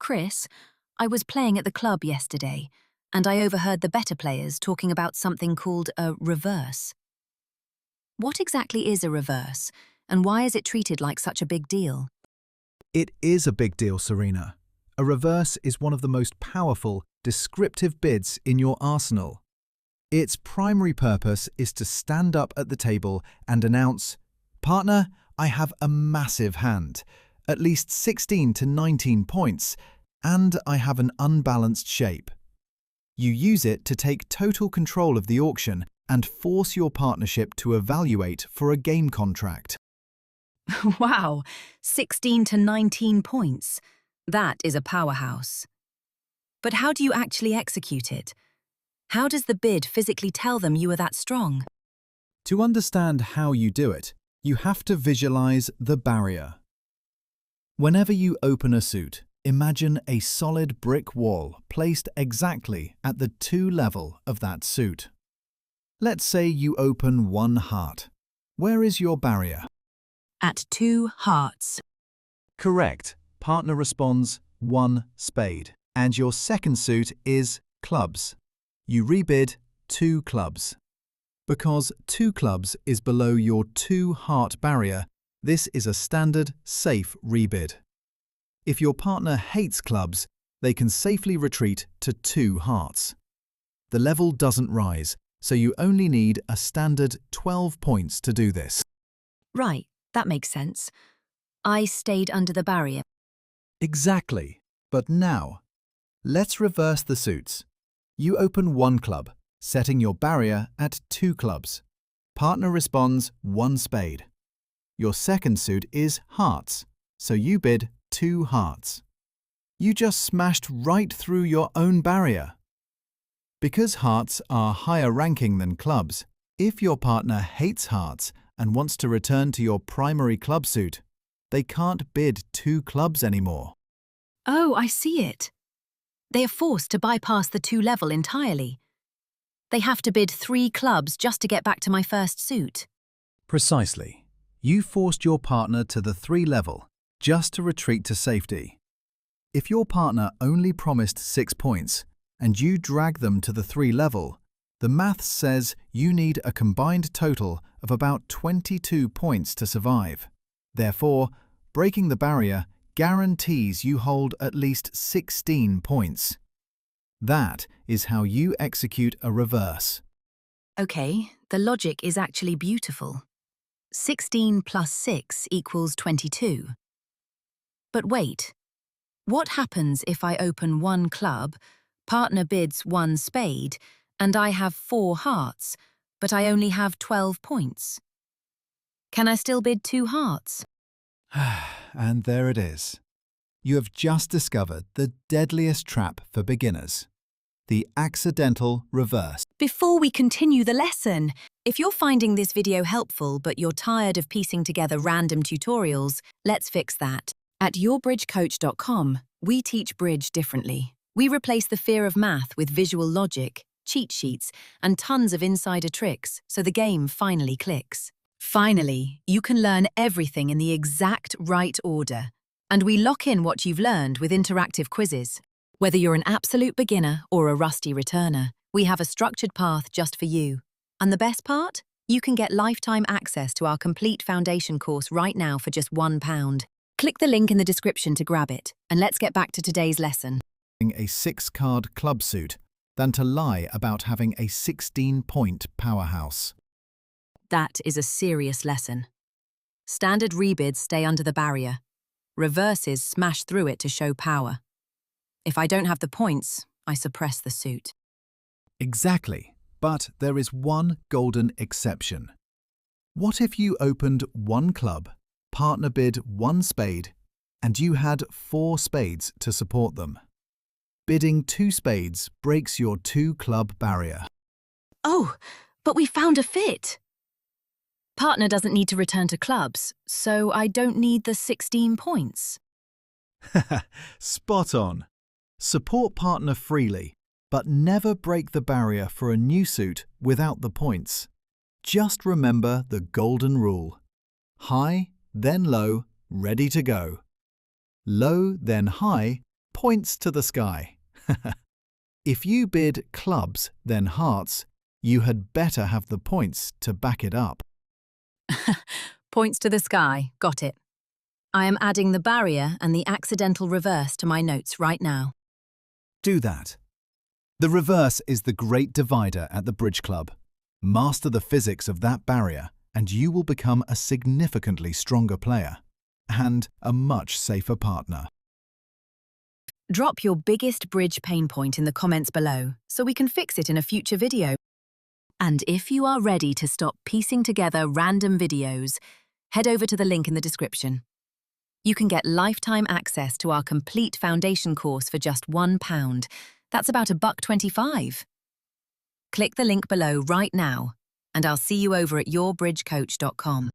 Chris, I was playing at the club yesterday, and I overheard the better players talking about something called a reverse. What exactly is a reverse, and why is it treated like such a big deal? It is a big deal, Serena. A reverse is one of the most powerful, descriptive bids in your arsenal. Its primary purpose is to stand up at the table and announce, "Partner, I have a massive hand, at least 16 to 19 points, and I have an unbalanced shape." You use it to take total control of the auction and force your partnership to evaluate for a game contract. Wow, 16 to 19 points. That is a powerhouse. But how do you actually execute it? How does the bid physically tell them you are that strong? To understand how you do it, you have to visualize the barrier. Whenever you open a suit, imagine a solid brick wall placed exactly at the 2 level of that suit. Let's say you open 1 heart. Where is your barrier? At 2 hearts. Correct. Partner responds 1 spade. And your second suit is clubs. You rebid 2 clubs. Because 2 clubs is below your 2 heart barrier, this is a standard, safe rebid. If your partner hates clubs, they can safely retreat to 2 hearts. The level doesn't rise, so you only need a standard 12 points to do this. Right, that makes sense. I stayed under the barrier. Exactly. But now, let's reverse the suits. You open 1 club, setting your barrier at 2 clubs. Partner responds 1 spade. Your second suit is hearts, so you bid 2 hearts. You just smashed right through your own barrier. Because hearts are higher ranking than clubs, if your partner hates hearts and wants to return to your primary club suit, they can't bid 2 clubs anymore. Oh, I see it. They are forced to bypass the 2 level entirely. They have to bid 3 clubs just to get back to my first suit. Precisely. You forced your partner to the 3 level just to retreat to safety. If your partner only promised 6 points and you drag them to the 3 level, the maths says you need a combined total of about 22 points to survive. Therefore, breaking the barrier guarantees you hold at least 16 points. That is how you execute a reverse. Okay, the logic is actually beautiful. 16 plus 6 equals 22. But wait, what happens if I open 1 club, partner bids 1 spade, and I have 4 hearts, but I only have 12 points? Can I still bid 2 hearts? And there it is. You have just discovered the deadliest trap for beginners, the accidental reverse. Before we continue the lesson, if you're finding this video helpful but you're tired of piecing together random tutorials, let's fix that. At yourbridgecoach.com, we teach bridge differently. We replace the fear of math with visual logic, cheat sheets, and tons of insider tricks so the game finally clicks. Finally, you can learn everything in the exact right order. And we lock in what you've learned with interactive quizzes. Whether you're an absolute beginner or a rusty returner, we have a structured path just for you. And the best part? You can get lifetime access to our complete foundation course right now for just £1. Click the link in the description to grab it, and let's get back to today's lesson. A 6-card club suit than to lie about having a 16-point powerhouse. That is a serious lesson. Standard rebids stay under the barrier. Reverses smash through it to show power. If I don't have the points, I suppress the suit. Exactly, but there is one golden exception. What if you opened 1 club, partner bid 1 spade, and you had 4 spades to support them? Bidding 2 spades breaks your 2-club barrier. Oh, but we found a fit! Partner doesn't need to return to clubs, so I don't need the 16 points. Spot on. Support partner freely, but never break the barrier for a new suit without the points. Just remember the golden rule. High, then low, ready to go. Low, then high, points to the sky. If you bid clubs, then hearts, you had better have the points to back it up. Points to the sky, got it. I am adding the barrier and the accidental reverse to my notes right now. Do that. The reverse is the great divider at the bridge club. Master the physics of that barrier and you will become a significantly stronger player and a much safer partner. Drop your biggest bridge pain point in the comments below so we can fix it in a future video. And if you are ready to stop piecing together random videos, head over to the link in the description. You can get lifetime access to our complete foundation course for just £1. That's about $1.25. Click the link below right now, and I'll see you over at yourbridgecoach.com.